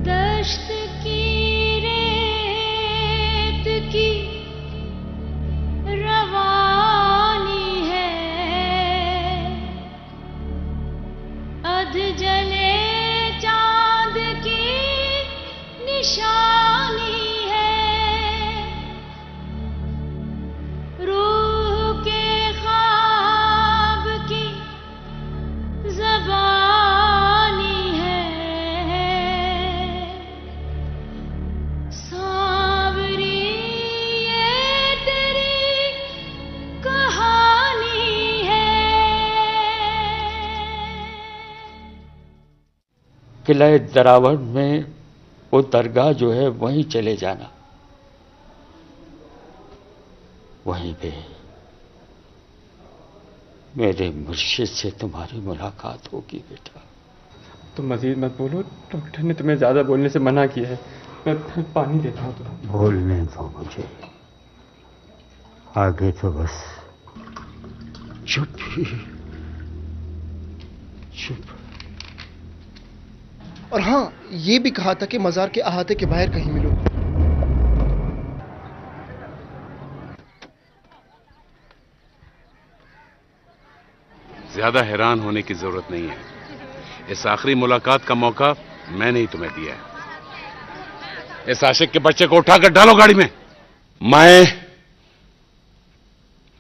दश्त की रेत की रवानी है, अध जले चांद की निशानी है, रूह के ख्वाब की ज़बानी है, सांवरी ये तेरी कहानी है। किला दरावड़ में वो दरगाह जो है वहीं चले जाना, वहीं पे मेरे मुर्शिद से तुम्हारी मुलाकात होगी बेटा। तुम मजीद मत बोलो, डॉक्टर ने तुम्हें ज्यादा बोलने से मना किया है। मैं पानी देता हूँ तुम्हें। बोलने दो मुझे, आगे तो बस चुप ही चुप। और हाँ, ये भी कहा था कि मजार के अहाते के बाहर कहीं मिलो। ज्यादा हैरान होने की जरूरत नहीं है। इस आखिरी मुलाकात का मौका मैंने ही तुम्हें दिया है। इस आशिक के बच्चे को उठाकर डालो गाड़ी में। मैं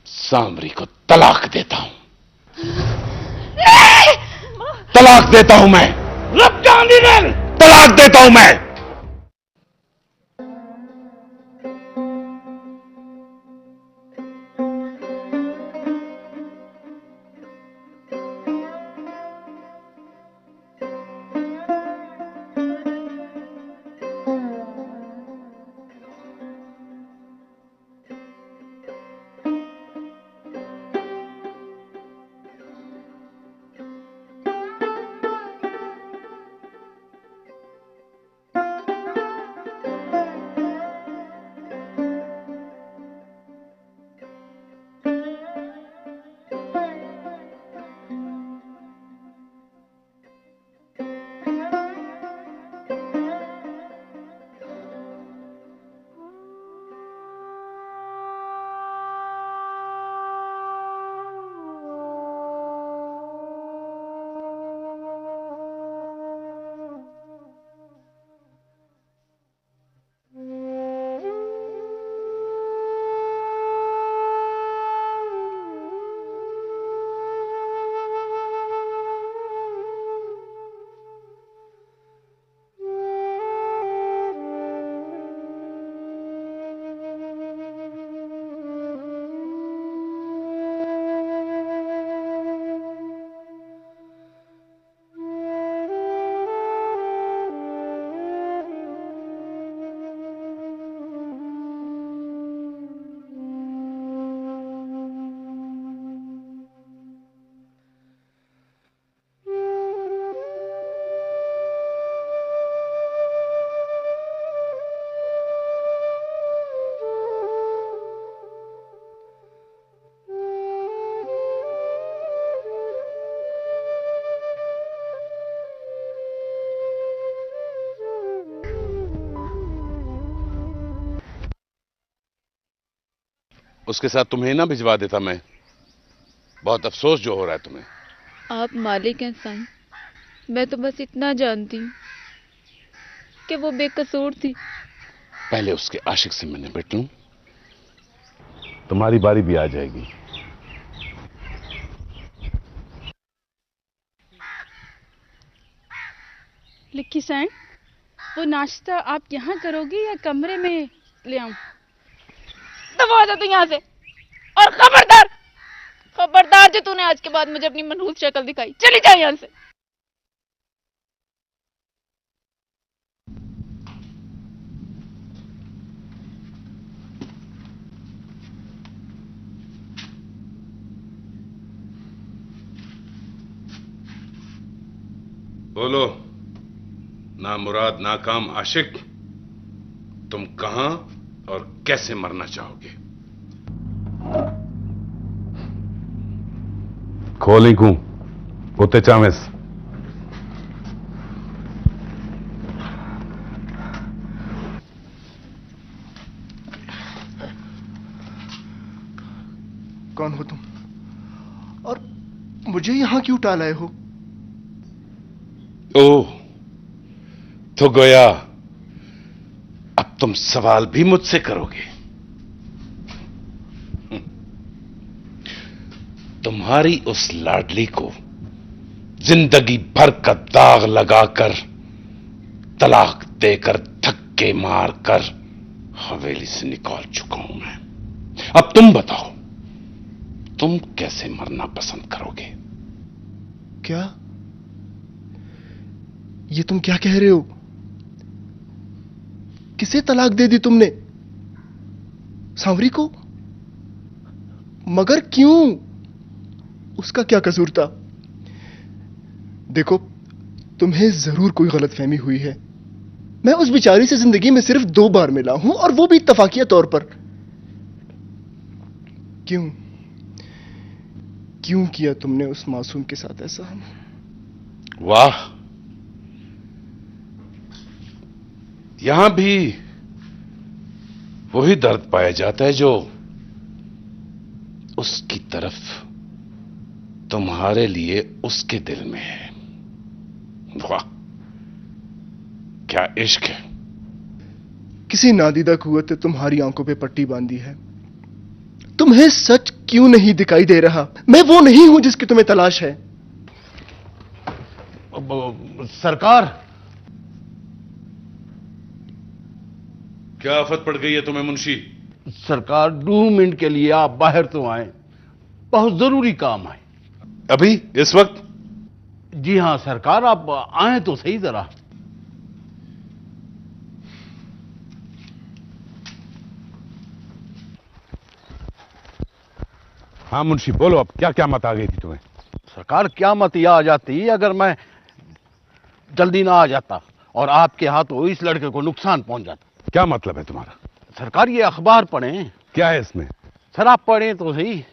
सांवरी को तलाक देता हूं, तलाक देता हूं मैं, रब जानी तलाक देता हूं मैं। उसके साथ तुम्हें ना भिजवा देता मैं। बहुत अफसोस जो हो रहा है तुम्हें। आप मालिक हैं साईं, मैं तो बस इतना जानती हूँ कि वो बेकसूर थी। पहले उसके आशिक से मैं निपट लूं, तुम्हारी बारी भी आ जाएगी। लिक्की सैन, वो नाश्ता आप यहाँ करोगे या कमरे में ले आऊं? दफा हो जा तू यहाँ से। और खबरदार, खबरदार जो तूने आज के बाद मुझे अपनी मनहूस शक्ल दिखाई, चली जा यहाँ से। बोलो ना मुराद नाकाम आशिक, तुम कहां और कैसे मरना चाहोगे? खोलिकू कुत्ते चामेस। कौन हो तुम और मुझे यहां क्यों टाल आए हो? ओह, तो गोया अब तुम सवाल भी मुझसे करोगे। तुम्हारी उस लाडली को जिंदगी भर का दाग लगाकर, तलाक देकर, धक्के मारकर हवेली से निकाल चुका हूं मैं। अब तुम बताओ, तुम कैसे मरना पसंद करोगे? क्या ये तुम क्या कह रहे हो? किसे तलाक दे दी तुमने? सांवरी को? मगर क्यों? उसका क्या कसूर था? देखो, तुम्हें जरूर कोई गलतफहमी हुई है। मैं उस बेचारी से जिंदगी में सिर्फ 2 बार मिला हूं, और वो भी इत्तफाकिया तौर पर। क्यों किया तुमने उस मासूम के साथ ऐसा? वाह, यहां भी वही दर्द पाया जाता है जो उसकी तरफ तुम्हारे लिए उसके दिल में है। वाह, क्या इश्क है। किसी नादीदा कुव्वत ने तुम्हारी आंखों पे पट्टी बांधी है। तुम्हें सच क्यों नहीं दिखाई दे रहा? मैं वो नहीं हूं जिसकी तुम्हें तलाश है। सरकार, क्या आफत पड़ गई है तुम्हें मुंशी? सरकार, 2 मिनट के लिए आप बाहर तो आए, बहुत जरूरी काम है। अभी इस वक्त? जी हां सरकार, आप आए तो सही जरा। हाँ मुंशी, बोलो, अब क्या क्या मत आ गई थी तुम्हें? सरकार, क्या मत यह आ जाती अगर मैं जल्दी ना आ जाता और आपके हाथों इस लड़के को नुकसान पहुंच जाता। क्या मतलब है तुम्हारा? सरकार, ये अखबार पढ़ें। क्या है इसमें? सर आप पढ़ें तो सही।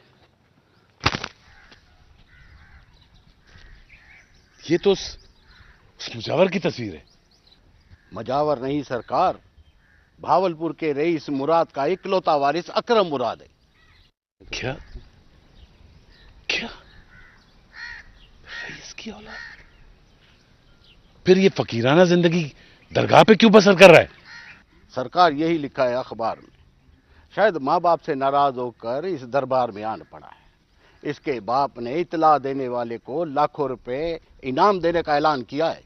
ये तो उस मुजावर की तस्वीर है। मजावर नहीं सरकार, भावलपुर के रईस मुराद का इकलौता वारिस अकरम मुराद है। क्या क्या? रईस की औलाद? फिर ये फकीराना जिंदगी दरगाह पे क्यों बसर कर रहा है? सरकार, यही लिखा है अखबार में। शायद माँ बाप से नाराज होकर इस दरबार में आन पड़ा है। इसके बाप ने इतला देने वाले को लाखों रुपए इनाम देने का ऐलान किया है।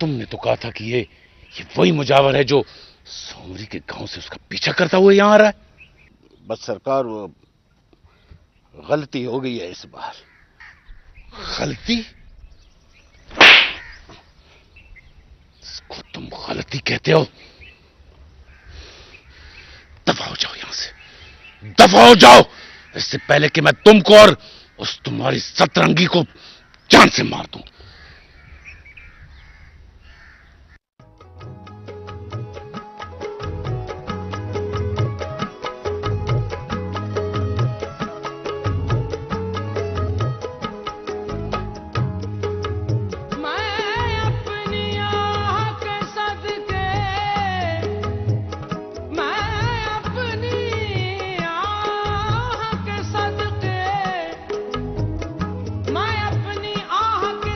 तुमने तो कहा था कि ये वही मुजावर है जो सोमरी के गांव से उसका पीछा करता हुआ यहां आ रहा है। बस सरकार, वो गलती हो गई है इस बार। गलती? इसको तुम गलती कहते हो? दफा हो जाओ यहां से, दफा हो जाओ, इससे पहले कि मैं तुमको और उस तुम्हारी सतरंगी को जान से मार दूं। मैं अपनी आह के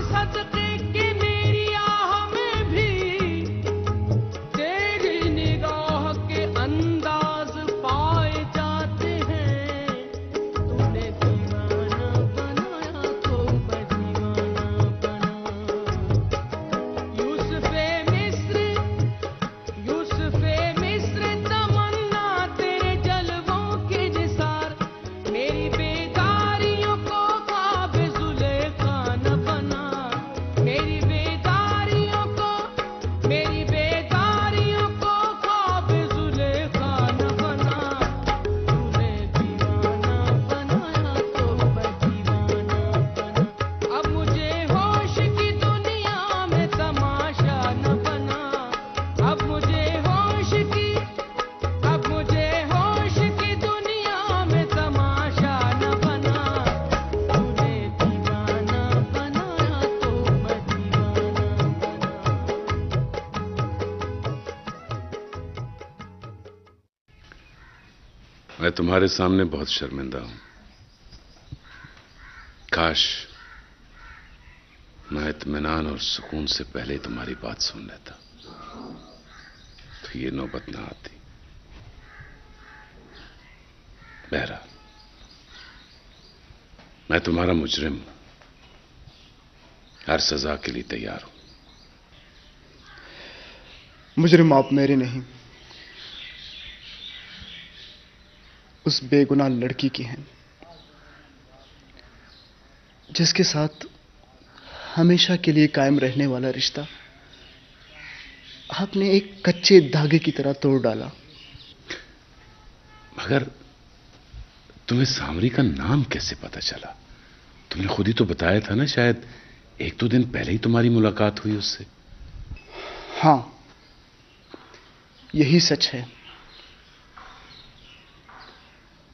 मैं तुम्हारे सामने बहुत शर्मिंदा हूं। काश मैं इत्मीनान और सुकून से पहले ही तुम्हारी बात सुन लेता तो ये नौबत ना आती। बहरा, मैं तुम्हारा मुजरिम हूं, हर सजा के लिए तैयार हूं। मुजरिम आप मेरे नहीं, उस बेगुनाह लड़की की हैं जिसके साथ हमेशा के लिए कायम रहने वाला रिश्ता आपने एक कच्चे धागे की तरह तोड़ डाला। मगर तुम्हें सांवरी का नाम कैसे पता चला? तुमने खुद ही तो बताया था ना, शायद 1-2 दिन पहले ही तुम्हारी मुलाकात हुई उससे। हां, यही सच है।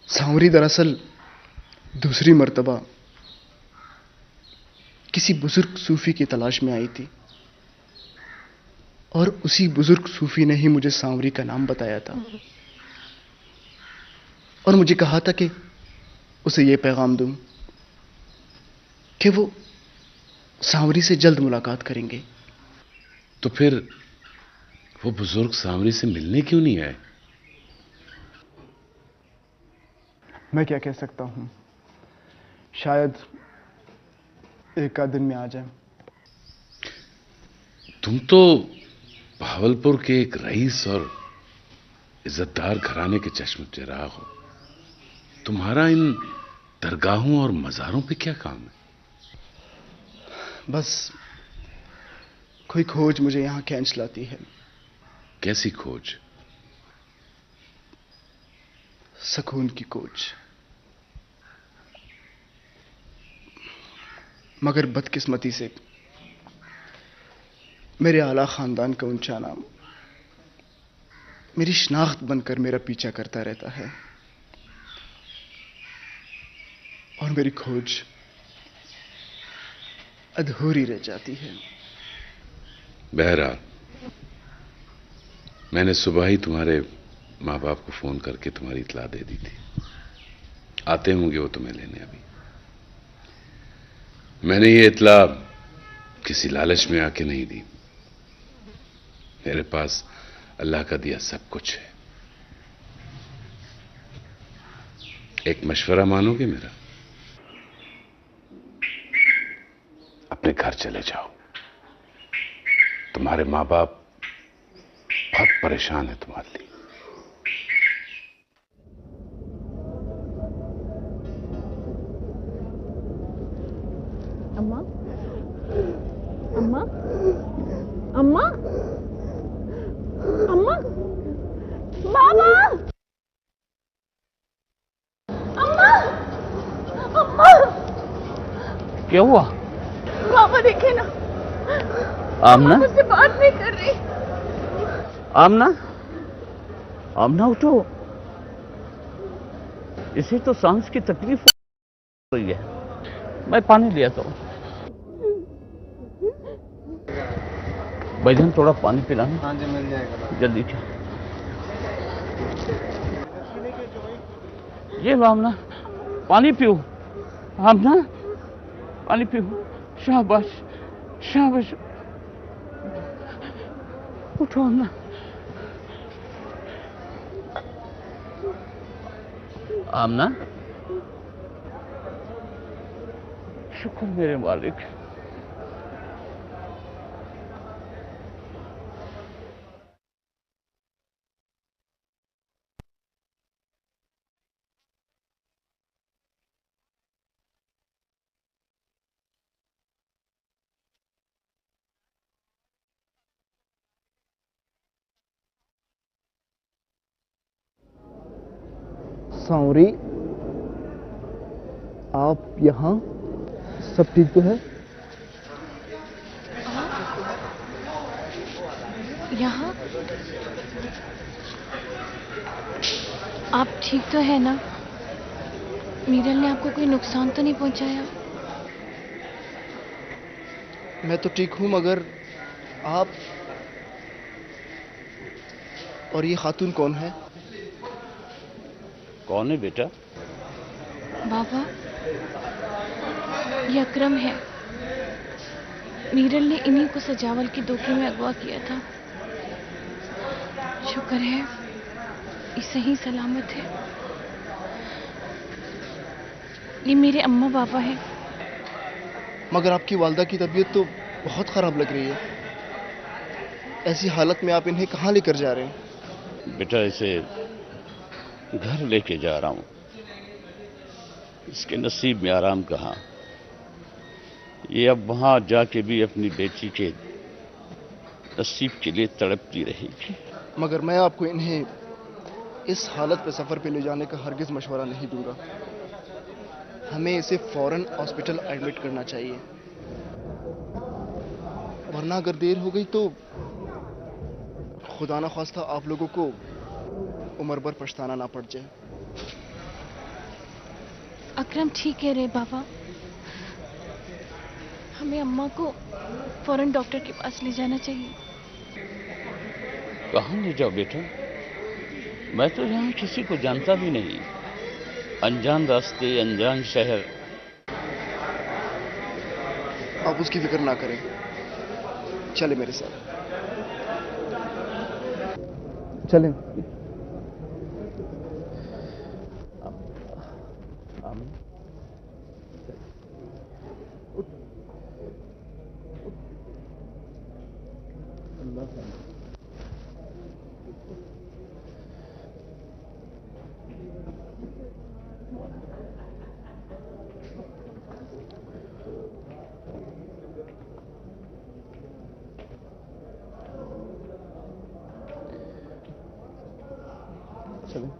सांवरी दरअसल दूसरी मर्तबा किसी बुजुर्ग सूफी की तलाश में आई थी और उसी बुजुर्ग सूफी ने ही मुझे सांवरी का नाम बताया था और मुझे कहा था कि उसे यह पैगाम दूं कि वो सांवरी से जल्द मुलाकात करेंगे। तो फिर वो बुजुर्ग सांवरी से मिलने क्यों नहीं आए? मैं क्या कह सकता हूं, शायद एक आध दिन में आ जाए। तुम तो भावलपुर के एक रईस और इज्जतदार घराने के चश्म चिराग हो। तुम्हारा इन दरगाहों और मजारों पे क्या काम है? बस कोई खोज मुझे यहां खींच लाती है। कैसी खोज? सुकून की खोज। मगर बदकिस्मती से मेरे आला खानदान का ऊंचा नाम मेरी शनाख्त बनकर मेरा पीछा करता रहता है और मेरी खोज अधूरी रह जाती है। बहरहाल, मैंने सुबह ही तुम्हारे माँ बाप को फोन करके तुम्हारी इत्ला दे दी थी। आते होंगे वो तुम्हें लेने। अभी मैंने ये इत्ला किसी लालच में आके नहीं दी। मेरे पास अल्लाह का दिया सब कुछ है। एक मशवरा मानोगे मेरा? अपने घर चले जाओ। तुम्हारे माँ बाप बहुत परेशान है तुम्हारे लिए। अम्मा, अम्मा, अम्मा, अम्मा, बाबा, अम्मा, अम्मा। क्या हुआ? बाबा देखे ना, आमना, मुझसे बात नहीं कर रही। आमना, आमना उठो। इसे तो सांस की तकलीफ हो रही है। मैं पानी लिया तो। भाईजान थोड़ा पानी पिलाना। हाँ जी, मिल जाएगा। जल्दी क्या? ये लो आमना, पानी पियो। आमना, पानी पियो। शाबाश, शाबाश। उठो आमना। आमना, शुक्र मेरे मालिक। सांवरी, आप यहां? सब ठीक तो है? यहाँ आप ठीक तो है ना? मीरल ने आपको कोई नुकसान तो नहीं पहुंचाया? मैं तो ठीक हूं, मगर आप और ये खातून कौन है? कौन है बेटा? बाबा, ये अकरम है। मीरल ने इन्हीं को सजावल के धोखे में अगवा किया था। शुक्र है ये सही सलामत है। ये मेरे अम्मा बाबा हैं। मगर आपकी वालदा की तबीयत तो बहुत खराब लग रही है। ऐसी हालत में आप इन्हें कहाँ लेकर जा रहे हैं? बेटा इसे घर लेके जा रहा हूं। इसके नसीब में आराम कहाँ। ये अब वहां जाके भी अपनी बेटी के नसीब के लिए तड़पती रहेगी। मगर मैं आपको इन्हें इस हालत पे सफर पे ले जाने का हरगिज मशवरा नहीं दूंगा। हमें इसे फौरन हॉस्पिटल एडमिट करना चाहिए, वरना अगर देर हो गई तो खुदा ना ख्वास्ता आप लोगों को उम्र भर पछताना ना पड़ जाए। अकरम ठीक कह रहे बाबा। हमें अम्मा को फौरन डॉक्टर के पास ले जाना चाहिए। कहाँ ले जाओ बेटा? मैं तो यहाँ किसी को जानता भी नहीं। अनजान रास्ते, अनजान शहर। आप उसकी फिक्र ना करें, चले मेरे साथ। चलें। चलें।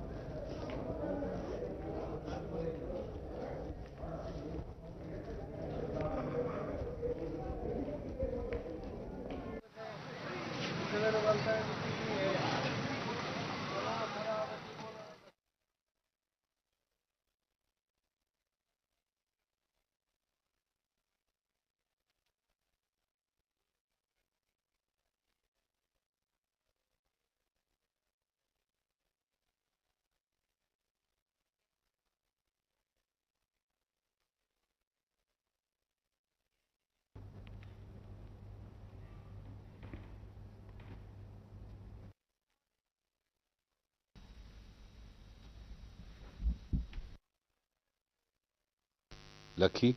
लकी,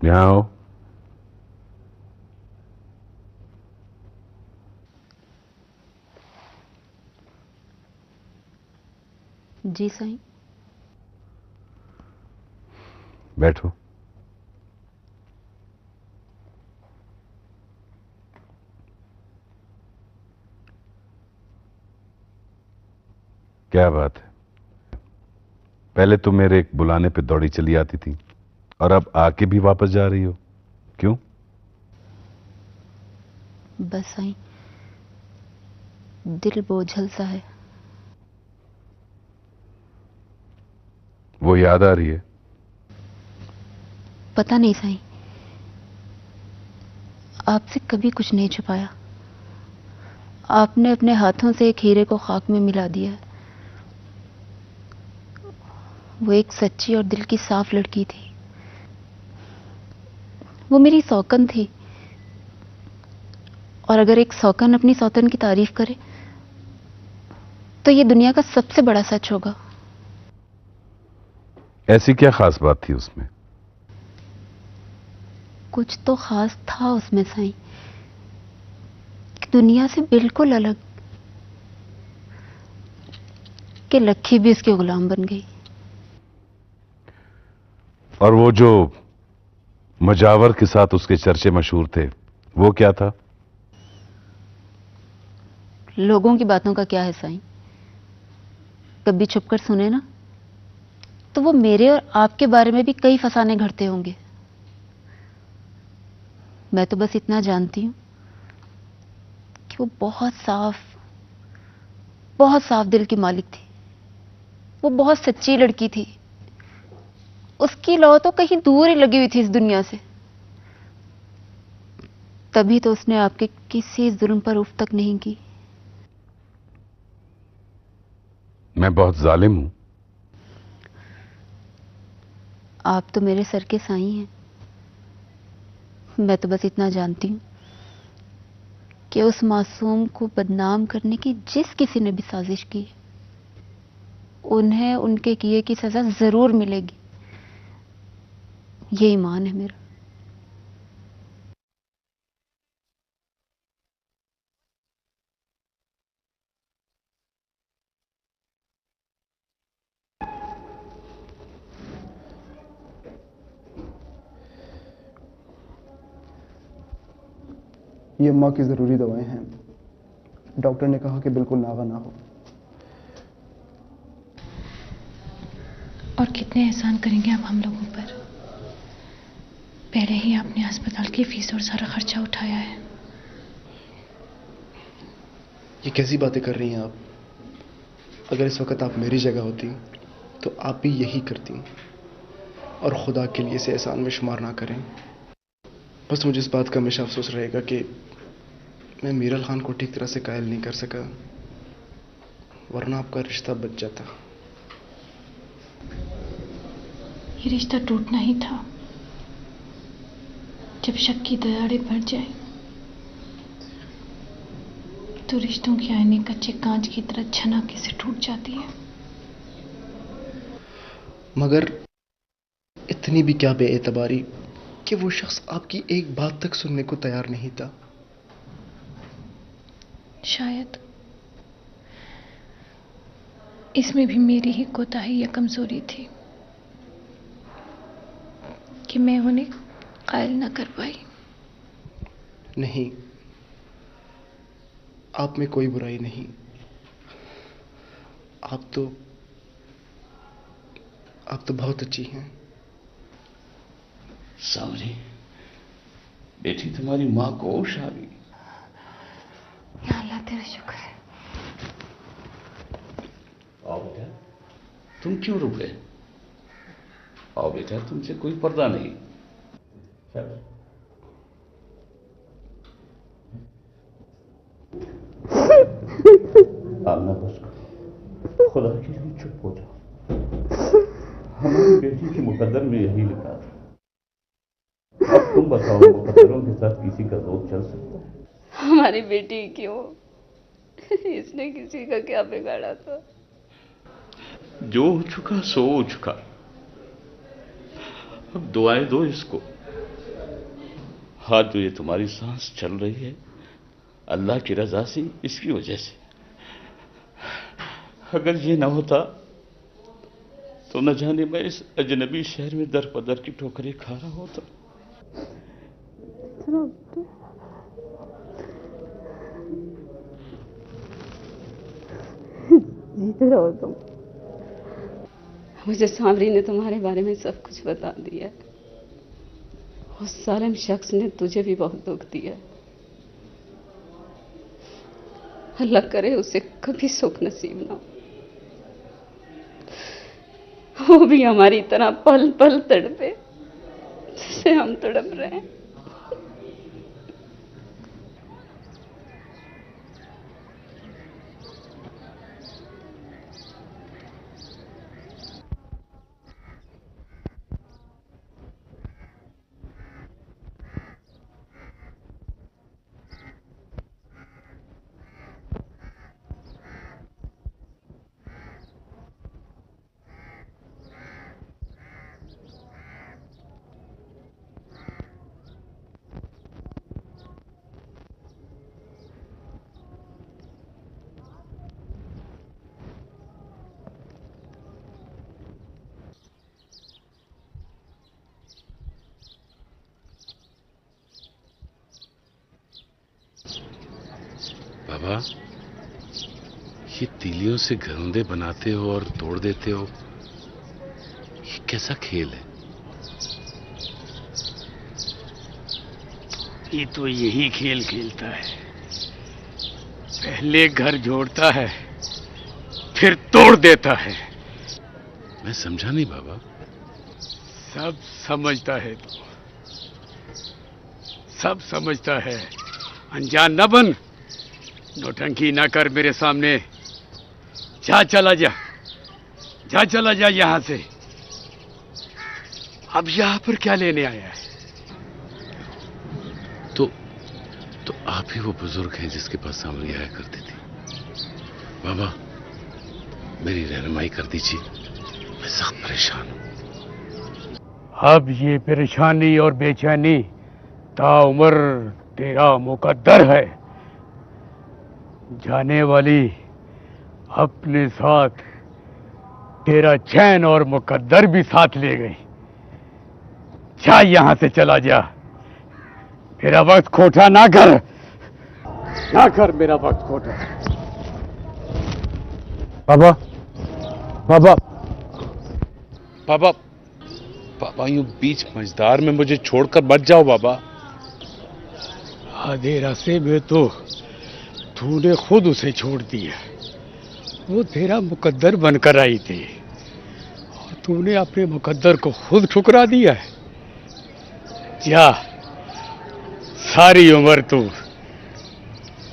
यहाँ आओ। जी साईं। बैठो। क्या बात है? पहले तो मेरे एक बुलाने पे दौड़ी चली आती थी और अब आके भी वापस जा रही हो, क्यों? बस साईं, दिल बोझल सा है। वो याद आ रही है? पता नहीं साईं, आपसे कभी कुछ नहीं छुपाया। आपने अपने हाथों से एक हीरे को खाक में मिला दिया है। वो एक सच्ची और दिल की साफ लड़की थी। वो मेरी सौकन थी, और अगर एक सौकन अपनी सौतन की तारीफ करे तो ये दुनिया का सबसे बड़ा सच होगा। ऐसी क्या खास बात थी उसमें? कुछ तो खास था उसमें साईं, कि दुनिया से बिल्कुल अलग, कि लक्की भी उसके गुलाम बन गई। और वो जो मजावर के साथ उसके चर्चे मशहूर थे, वो क्या था? लोगों की बातों का क्या है साईं? कभी छुपकर सुने ना, तो वो मेरे और आपके बारे में भी कई फसाने घड़ते होंगे। मैं तो बस इतना जानती हूं कि वो बहुत साफ दिल की मालिक थी। वो बहुत सच्ची लड़की थी। उसकी लौ तो कहीं दूर ही लगी हुई थी इस दुनिया से। तभी तो उसने आपके किसी जुल्म पर उफ तक नहीं की। मैं बहुत जालिम हूं? आप तो मेरे सर के साईं हैं। मैं तो बस इतना जानती हूं कि उस मासूम को बदनाम करने की जिस किसी ने भी साजिश की, उन्हें उनके किए की सजा जरूर मिलेगी। ये ईमान है मेरा। ये अम्मा की ज़रूरी दवाएं हैं। डॉक्टर ने कहा कि बिल्कुल नागा ना हो। और कितने एहसान करेंगे आप हम लोगों पर? पहले ही आपने अस्पताल की फीस और सारा खर्चा उठाया है। ये कैसी बातें कर रही हैं आप? अगर इस वक्त आप मेरी जगह होती तो आप भी यही करती। और खुदा के लिए इसे एहसान में शुमार ना करें। बस मुझे इस बात का हमेशा अफसोस रहेगा कि मैं मीरल खान को ठीक तरह से कायल नहीं कर सका, वरना आपका रिश्ता बच जाता। ये रिश्ता टूटना ही था। जब शक की दरारें बढ़ जाए तो रिश्तों की आईने कच्चे कांच की तरह झनाके से टूट जाती है। मगर इतनी भी क्या बेएतबारी कि वो शख्स आपकी एक बात तक सुनने को तैयार नहीं था। शायद इसमें भी मेरी ही कोताही या कमजोरी थी कि मैं उन्हें कायल न कर पाई। नहीं, आप में कोई बुराई नहीं। आप तो बहुत अच्छी हैं। सावरी, बेटी तुम्हारी माँ को होश आ गई। या अल्लाह तेरा शुक्र है। आओ बेटा, तुम क्यों रुक गए? आओ बेटा, तुमसे कोई पर्दा नहीं। चलो। आमना बस करो, खुदा के लिए चुप हो जाओ। हमारी बेटी के मुकद्दर में यही लिखा था। अब तुम बताओ, मुकद्दरों के साथ किसी का जोर चल सकता है? हमारी बेटी क्यों? इसने किसी का क्या बिगाड़ा था? जो हो चुका सो हो चुका। अब दुआएं दो इसको। हाथ जो ये तुम्हारी सांस चल रही है, अल्लाह की रजा से, इसकी वजह से। अगर ये ना होता तो न जाने मैं इस अजनबी शहर में दर पदर की ठोकरें खा रहा होता। जीते रहो तुम। मुझे सांवरी ने तुम्हारे बारे में सब कुछ बता दिया। उस जालिम शख्स ने तुझे भी बहुत दुख दिया। अल्लाह करे उसे कभी सुख नसीब ना हो। वो भी हमारी तरह पल पल तड़पे जैसे हम तड़प रहे हैं। बाबा, ये तीलियों से घरोंदे बनाते हो और तोड़ देते हो, ये कैसा खेल है? ये तो यही खेल खेलता है। पहले घर जोड़ता है, फिर तोड़ देता है। मैं समझा नहीं बाबा। सब समझता है तू, सब समझता है। अनजान न बन, नौटंकी ना कर मेरे सामने। जा, चला जा। जा, चला जा यहां से। अब यहां पर क्या लेने आया है? तो आप ही वो बुजुर्ग हैं जिसके पास सांवरी आया करती थी। बाबा, मेरी रहनुमाई कर दीजिए, मैं सख्त परेशान हूं। अब ये परेशानी और बेचैनी ताउम्र तेरा मुकद्दर है। जाने वाली अपने साथ तेरा चैन और मुकद्दर भी साथ ले गई। जा यहां से, चला जा। मेरा वक्त खोटा ना कर मेरा वक्त खोटा। बाबा बाबा बाबा, बाबा यूं बीच मझधार में मुझे छोड़कर मत जाओ बाबा। आधे रास्ते में तो तूने खुद उसे छोड़ दिया। वो तेरा मुकद्दर बनकर आई थी और तूने अपने मुकद्दर को खुद ठुकरा दिया है। जा, सारी उम्र तू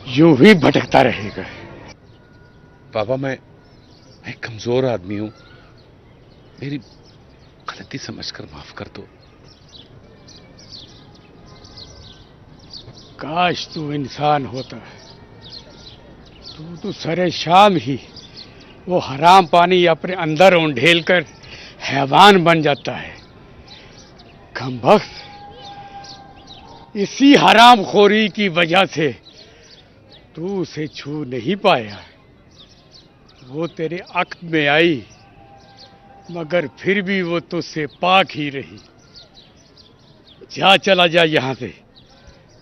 यूं ही भटकता रहेगा। बाबा, मैं कमजोर आदमी हूं, मेरी गलती समझकर माफ कर दो। काश तू इंसान होता। तू तो सरे शाम ही वो हराम पानी अपने अंदर उंडेल कर हैवान बन जाता है। कमबख्त, इसी हराम खोरी की वजह से तू उसे छू नहीं पाया। वो तेरे अक्ल में आई, मगर फिर भी वो तुझसे पाक ही रही। जा, चला जा यहां से,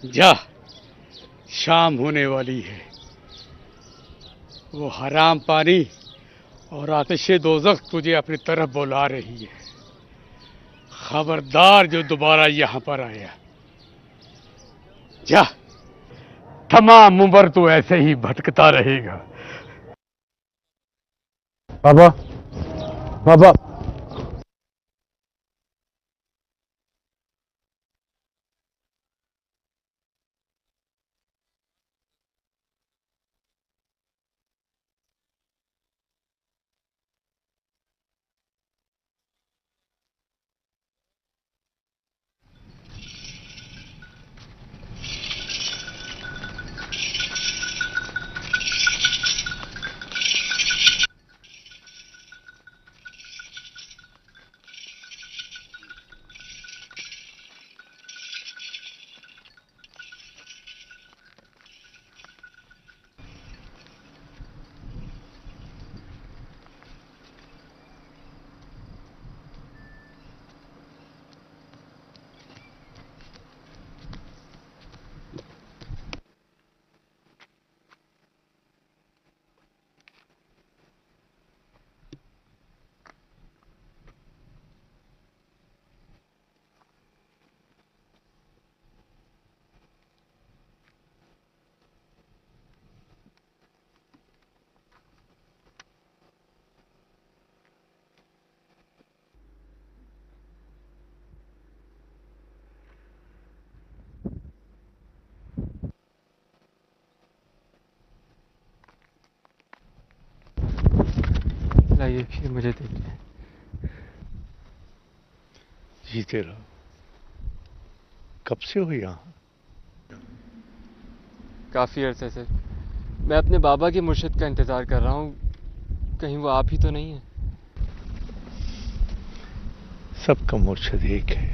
जा। शाम होने वाली है। वो हराम पानी और आतिशे दोज़ख तुझे अपनी तरफ बुला रही है। खबरदार जो दोबारा यहां पर आया। जा, तमाम उम्र तो ऐसे ही भटकता रहेगा। बाबा बाबा, लाइए, ये मुझे देखिए। जीते रहो। कब से हो यहाँ? काफ़ी अरसे से। मैं अपने बाबा के मुर्शिद का इंतज़ार कर रहा हूँ। कहीं वो आप ही तो नहीं है? सबका मुर्शिद एक है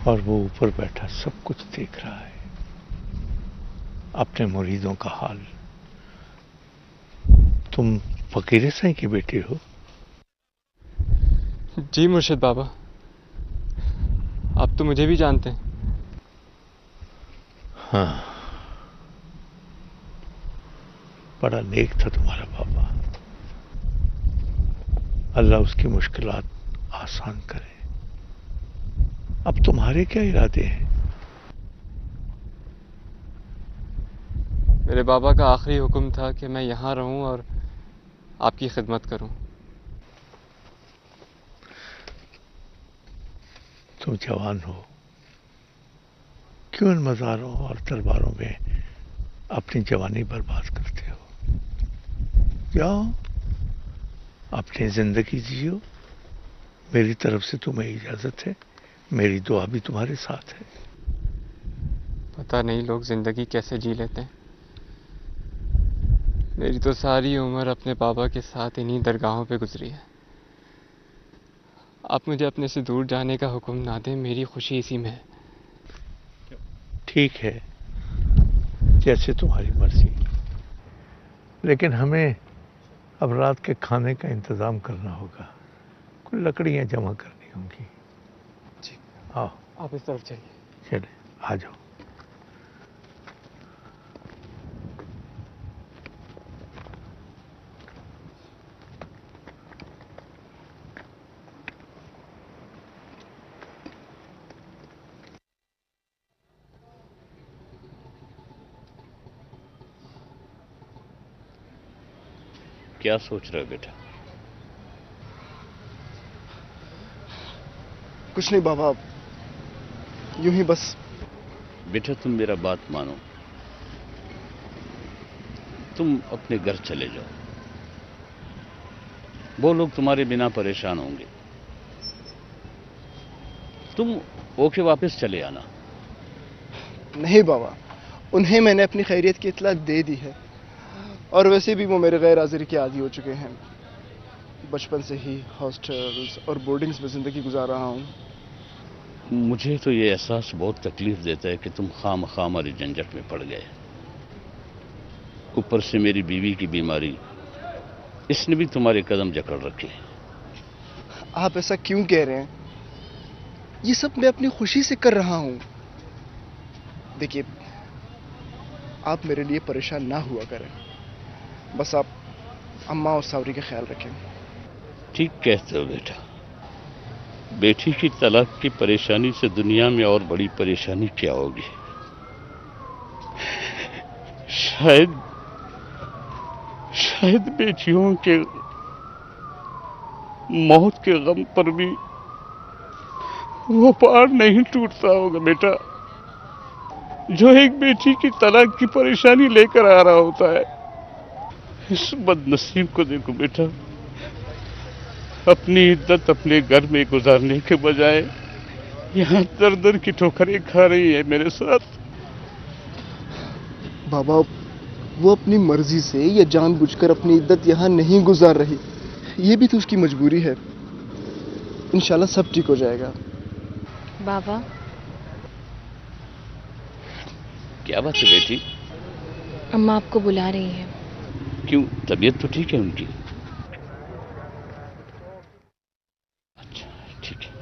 और वो ऊपर बैठा सब कुछ देख रहा है। अपने मुरीदों का हाल। तुम फकीर साईं के बेटे हो? जी मुर्शिद बाबा, आप तो मुझे भी जानते हैं। हाँ, बड़ा नेक था तुम्हारा बाबा। अल्लाह उसकी मुश्किलात आसान करे। अब तुम्हारे क्या इरादे हैं? मेरे बाबा का आखिरी हुक्म था कि मैं यहाँ रहूं और आपकी खिदमत करूं। तुम जवान हो, क्यों इन मज़ारों और दरबारों में अपनी जवानी बर्बाद करते हो? जाओ, अपनी जिंदगी जियो। मेरी तरफ से तुम्हें इजाजत है। मेरी दुआ भी तुम्हारे साथ है। पता नहीं लोग जिंदगी कैसे जी लेते हैं। मेरी तो सारी उम्र अपने बाबा के साथ इन्हीं दरगाहों पे गुजरी है। आप मुझे अपने से दूर जाने का हुक्म ना दें, मेरी खुशी इसी में है। ठीक है, जैसे तुम्हारी मर्जी। लेकिन हमें अब रात के खाने का इंतजाम करना होगा। कुछ लकड़ियां जमा करनी होंगी। जी। आओ, आप इस तरफ चलिए। चले, आ जाओ। क्या सोच रहे हो बेटा? कुछ नहीं बाबा, यूं ही बस। बेटा तुम मेरा बात मानो, तुम अपने घर चले जाओ। वो लोग तुम्हारे बिना परेशान होंगे। तुम ओके वापस चले आना। नहीं बाबा, उन्हें मैंने अपनी खैरियत की इत्तला दे दी है, और वैसे भी वो मेरे गैर हाजिरी के आदी हो चुके हैं। बचपन से ही हॉस्टल्स और बोर्डिंग्स में जिंदगी गुजार रहा हूं। मुझे तो ये एहसास बहुत तकलीफ देता है कि तुम खामखा हमारी झंझट में पड़ गए। ऊपर से मेरी बीवी की बीमारी, इसने भी तुम्हारे कदम जकड़ रखे। आप ऐसा क्यों कह रहे हैं? ये सब मैं अपनी खुशी से कर रहा हूं। देखिए, आप मेरे लिए परेशान ना हुआ करें। बस आप अम्मा और सावरी का ख्याल रखें। ठीक कहते हो बेटा। बेटी की तलाक की परेशानी से दुनिया में और बड़ी परेशानी क्या होगी? शायद बेटियों के मौत के गम पर भी वो पहाड़ नहीं टूटता होगा बेटा, जो एक बेटी की तलाक की परेशानी लेकर आ रहा होता है। इस बदनसीब को देखो बेटा, अपनी इद्दत अपने घर में गुजारने के बजाय यहाँ दर दर की ठोकरें खा रही है मेरे साथ। बाबा, वो अपनी मर्जी से या जानबूझकर अपनी इद्दत यहाँ नहीं गुजार रही। ये भी तो उसकी मजबूरी है। इंशाल्लाह सब ठीक हो जाएगा। बाबा, क्या बात है बेटी? अम्मा आपको बुला रही है। क्यों, तबीयत तो ठीक है उनकी? अच्छा, ठीक है।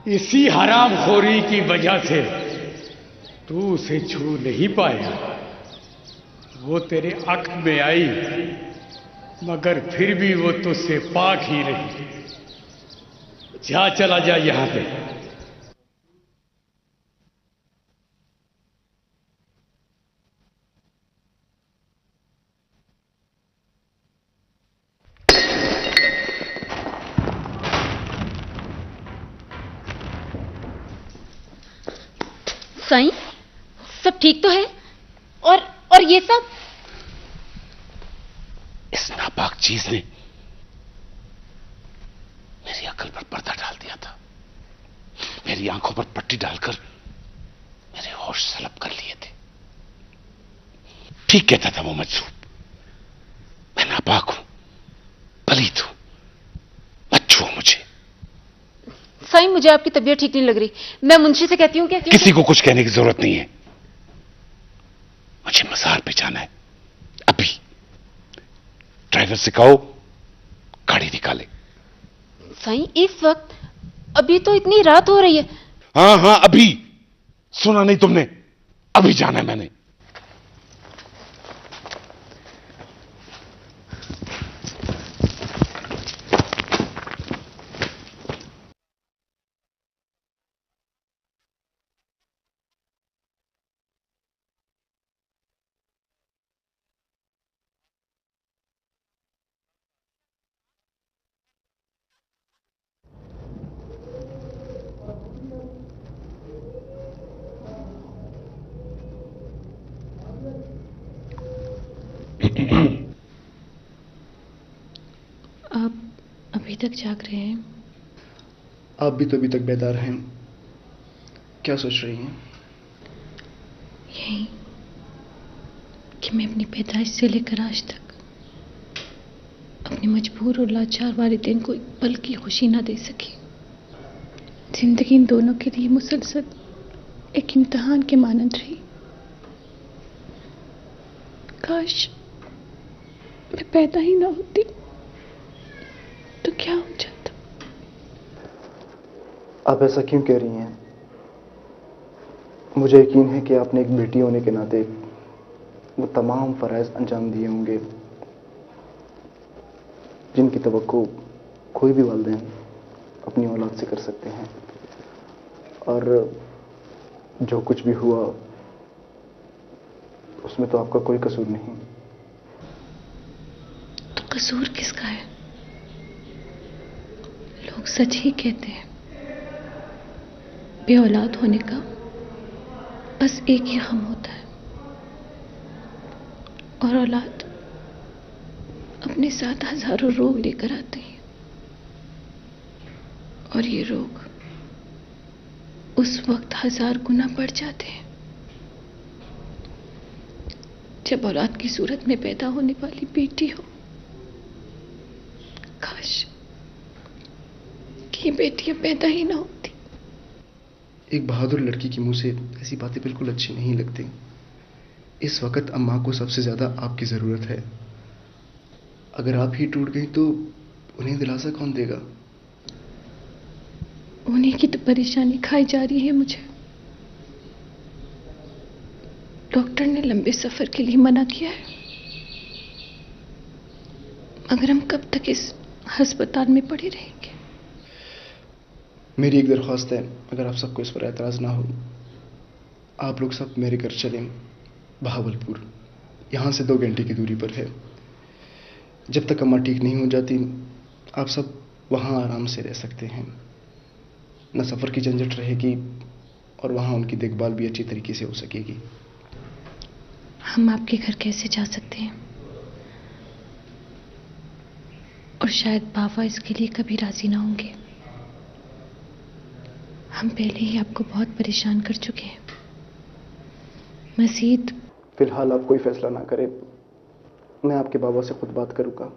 इसी हरामखोरी की वजह से तू उसे छू नहीं पाया। वो तेरे अक्ल में आई, मगर फिर भी वो तुझसे पाक ही रही। जा, चला जा यहां पे। साईं, सब ठीक तो है? और ये सब? इस नापाक चीज ने मेरी अकल पर पर्दा डाल दिया था। मेरी आंखों पर पट्टी डालकर मेरे होश सलब कर लिए थे। ठीक कहता था वो मजसूब, मैं नापाक हूं, पलीत हूं, मत छुओ मुझे। साईं, मुझे आपकी तबीयत ठीक नहीं लग रही। मैं मुंशी से कहती हूँ क्या? किसी को कुछ कहने की जरूरत नहीं है। मुझे मज़ार पे जाना है अभी। ड्राइवर से कहो गाड़ी निकाले। साईं, इस वक्त? अभी तो इतनी रात हो रही है। हाँ, अभी। सुना नहीं तुमने? अभी जाना है मैंने। आप अभी तक जाग रहे हैं? आप भी तो अभी तक बेदार हैं। क्या सोच रही हैं? यही कि मैं अपनी पैदाइश से लेकर आज तक अपने मजबूर और लाचार वालिदैन को एक पल की खुशी ना दे सकी। जिंदगी इन दोनों के लिए मुसलसल एक इम्तिहान के मानंद रही। काश मैं पैदा ही ना होती तो क्या हो जाता। आप ऐसा क्यों कह रही हैं? मुझे यकीन है कि आपने एक बेटी होने के नाते वो तमाम फराइज अंजाम दिए होंगे जिनकी तवक्को कोई भी वालिदैन अपनी औलाद से कर सकते हैं। और जो कुछ भी हुआ उसमें तो आपका कोई कसूर नहीं। तो कसूर किसका है? लोग सच ही कहते हैं, बे औलाद होने का बस एक ही गम होता है, और औलाद अपने साथ हजारों रोग लेकर आते हैं। और ये रोग उस वक्त 1000 गुना बढ़ जाते हैं जब औलाद की सूरत में पैदा होने वाली बेटी हो। काश कि बेटियां पैदा ही ना होती। एक बहादुर लड़की के मुंह से ऐसी बातें बिल्कुल अच्छी नहीं लगती। इस वक्त अम्मा को सबसे ज्यादा आपकी जरूरत है। अगर आप ही टूट गई तो उन्हें दिलासा कौन देगा? उन्हीं की तो परेशानी खाई जा रही है मुझे। डॉक्टर ने लंबे सफर के लिए मना किया है, मगर हम कब तक इस अस्पताल में पड़े रहेंगे? मेरी एक दरख्वास्त है, अगर आप सबको इस पर एतराज ना हो, आप लोग सब मेरे घर चलें। बहावलपुर यहाँ से 2 घंटे की दूरी पर है। जब तक अम्मा ठीक नहीं हो जाती आप सब वहाँ आराम से रह सकते हैं। न सफ़र की झंझट रहेगी और वहाँ उनकी देखभाल भी अच्छी तरीके से हो सकेगी। हम आपके घर कैसे जा सकते हैं? और शायद बाबा इसके लिए कभी राजी ना होंगे। हम पहले ही आपको बहुत परेशान कर चुके हैं। मजीद फिलहाल आप कोई फैसला ना करें, मैं आपके बाबा से खुद बात करूंगा।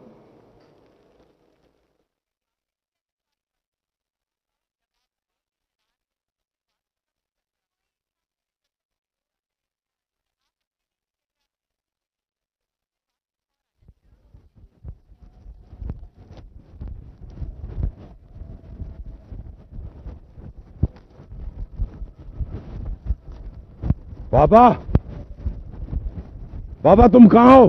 बाबा, बाबा तुम कहां हो?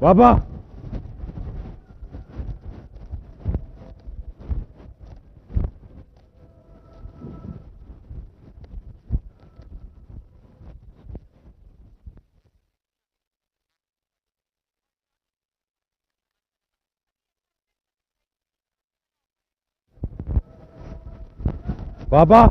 बाबा, बाबा,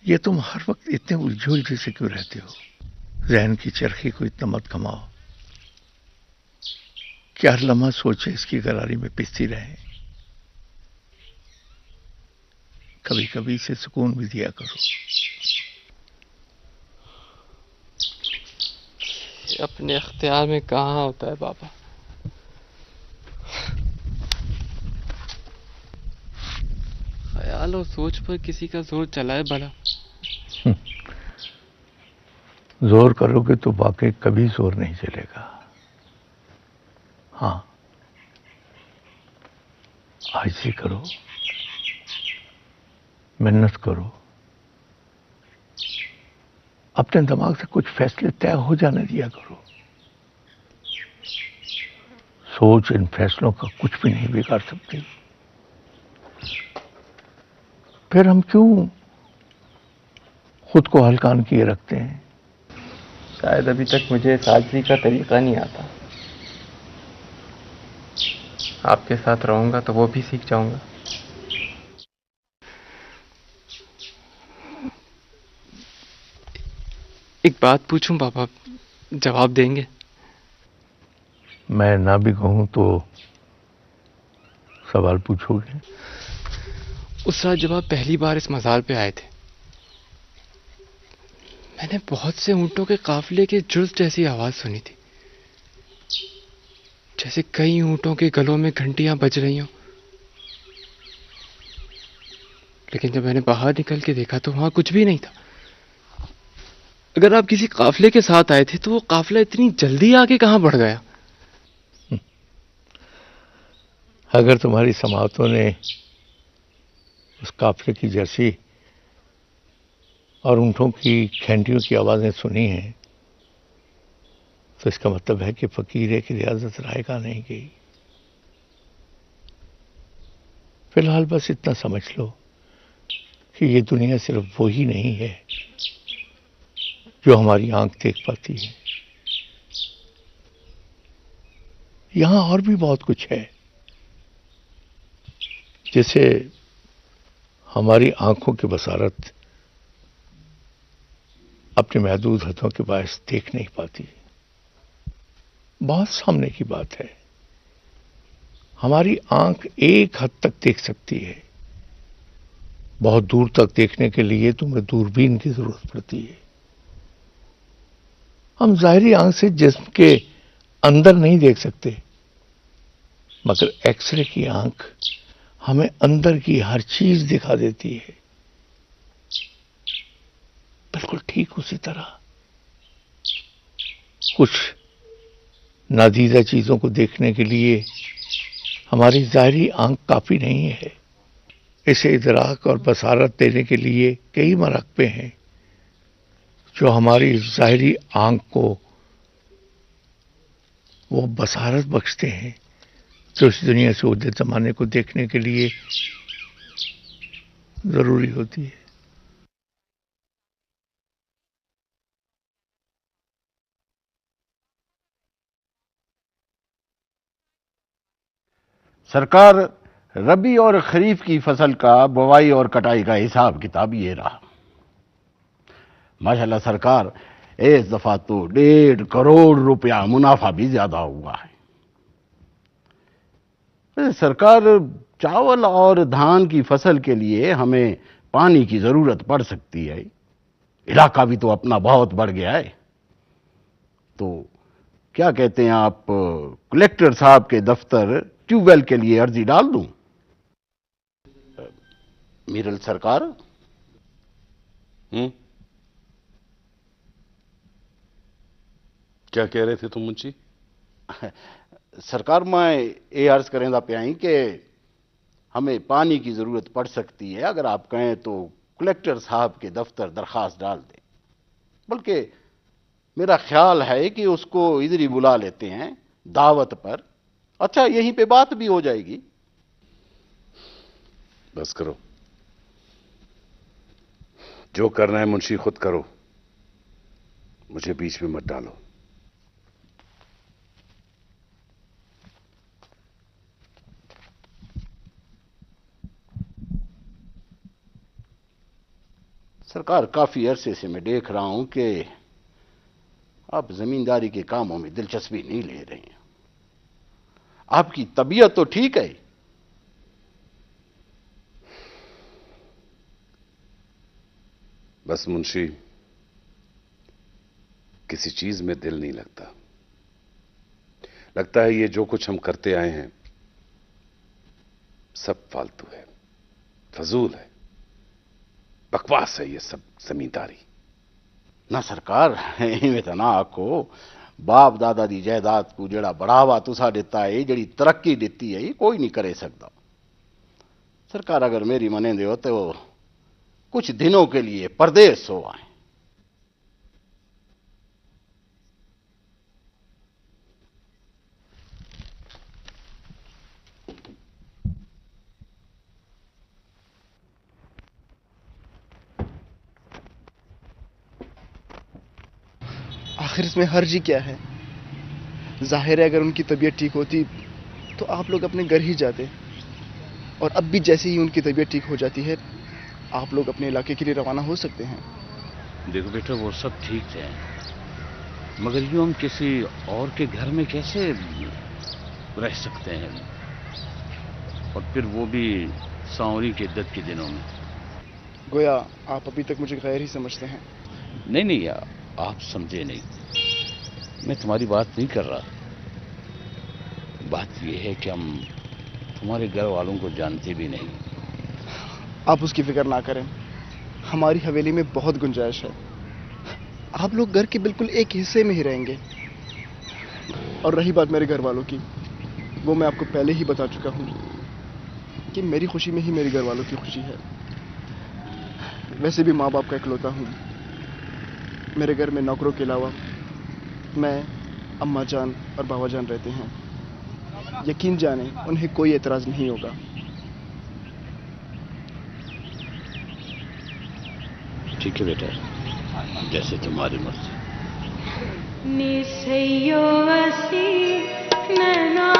ये तुम हर वक्त इतने उलझे उलझे से क्यों रहते हो? जहन की चरखी को इतना मत घमाओ कि हर लम्हा सोचे इसकी गरारी में पिसती रहे। कभी कभी इसे सुकून भी दिया करो। अपने अख्तियार में कहाँ होता है बाबा। ख्याल और सोच पर किसी का जोर चलाए भला। जोर करोगे तो वाकई कभी जोर नहीं चलेगा। हाँ, आजिज़ी करो, मेहनत करो, अपने दिमाग से कुछ फैसले तय हो जाने दिया करो। सोच इन फैसलों का कुछ भी नहीं बिगाड़ सकती। फिर हम क्यों खुद को हल्कान किए रखते हैं? शायद अभी तक मुझे सादगी का तरीका नहीं आता। आपके साथ रहूंगा तो वो भी सीख जाऊंगा। एक बात पूछूं बाबा, जवाब देंगे? मैं ना भी कहूं तो सवाल पूछोगे? उस रात जब आप पहली बार इस मज़ार पे आए थे, मैंने बहुत से ऊंटों के काफिले के जुल्फ जैसी आवाज सुनी थी, जैसे कई ऊंटों के गलों में घंटियां बज रही हों। लेकिन जब मैंने बाहर निकल के देखा तो वहां कुछ भी नहीं था। अगर आप किसी काफिले के साथ आए थे तो वो काफिला इतनी जल्दी आगे कहां बढ़ गया? अगर तुम्हारी समातों ने उस काफिले की जर्सी और ऊंटों की घंटियों की आवाजें सुनी हैं तो इसका मतलब है कि फकीरे की रियाजत रायगा नहीं गई। फिलहाल बस इतना समझ लो कि ये दुनिया सिर्फ वो ही नहीं है जो हमारी आंख देख पाती है। यहां और भी बहुत कुछ है जिसे हमारी आंखों की बसारत अपने महदूद हथों के बायस देख नहीं पाती। बहुत सामने की बात है। हमारी आंख एक हद तक देख सकती है, बहुत दूर तक देखने के लिए तुम्हें दूरबीन की जरूरत पड़ती है। हम जाहिरी आंख से जिस्म के अंदर नहीं देख सकते, मगर एक्सरे की आंख हमें अंदर की हर चीज दिखा देती है। बिल्कुल ठीक उसी तरह कुछ नादीदा चीजों को देखने के लिए हमारी जाहिरी आंख काफी नहीं है। इसे इदराक और बसारत देने के लिए कई मराकबे हैं जो हमारी जाहिरी आंख को वो बसारत बख्शते हैं जो इस दुनिया से उदय जमाने को देखने के लिए जरूरी होती है। सरकार, रबी और खरीफ की फसल का बुवाई और कटाई का हिसाब किताब ये रहा। माशाल्लाह सरकार, इस दफा तो 1.5 करोड़ रुपया मुनाफा भी ज्यादा हुआ है। सरकार, चावल और धान की फसल के लिए हमें पानी की जरूरत पड़ सकती है। इलाका भी तो अपना बहुत बढ़ गया है। तो क्या कहते हैं आप, कलेक्टर साहब के दफ्तर ट्यूबवेल के लिए अर्जी डाल दूं? मीरल सरकार। क्या कह रहे थे तुम मुंशी? सरकार, मैं ये अर्ज करेंदा पे आई कि हमें पानी की जरूरत पड़ सकती है। अगर आप कहें तो कलेक्टर साहब के दफ्तर दरखास्त डाल दें। बल्कि मेरा ख्याल है कि उसको इधर ही बुला लेते हैं दावत पर। अच्छा, यहीं पे बात भी हो जाएगी। बस करो, जो करना है मुंशी खुद करो, मुझे बीच में मत डालो। सरकार, काफी अरसे से मैं देख रहा हूं कि आप जमींदारी के कामों में दिलचस्पी नहीं ले रहे हैं। आपकी तबीयत तो ठीक है? बस मुंशी, किसी चीज में दिल नहीं लगता। लगता है ये जो कुछ हम करते आए हैं सब फालतू है, फजूल है, बकवास है ये सब जमींदारी। ना सरकार, इवें तो ना आखो। बाप दादा दी जायदाद को जड़ा बढ़ावा तुसा देता है, जड़ी तरक्की देती है, कोई नहीं करे सकता। सरकार, अगर मेरी मने दे हो तो कुछ दिनों के लिए परदेश हो आए। आखिर इसमें हर्ज ही क्या है? जाहिर है अगर उनकी तबीयत ठीक होती तो आप लोग अपने घर ही जाते, और अब भी जैसे ही उनकी तबीयत ठीक हो जाती है आप लोग अपने इलाके के लिए रवाना हो सकते हैं। देखो बेटा, वो सब ठीक है, मगर यूं हम किसी और के घर में कैसे रह सकते हैं, और फिर वो भी सांवरी के इद्दत के दिनों में। गोया आप अभी तक मुझे गैर ही समझते हैं। नहीं नहीं यार, आप समझे नहीं, मैं तुम्हारी बात नहीं कर रहा। बात यह है कि हम तुम्हारे घर वालों को जानते भी नहीं। आप उसकी फिक्र ना करें, हमारी हवेली में बहुत गुंजाइश है। आप लोग घर के बिल्कुल एक हिस्से में ही रहेंगे। और रही बात मेरे घर वालों की, वो मैं आपको पहले ही बता चुका हूं कि मेरी खुशी में ही मेरे घर वालों की खुशी है। वैसे भी माँ बाप का इकलौता हूं। मेरे घर में नौकरों के अलावा मैं, अम्मा जान और बाबा जान रहते हैं। यकीन जाने उन्हें कोई एतराज नहीं होगा। ठीक है बेटा, जैसे तुम्हारी मर्जी। निसयो वसी नैना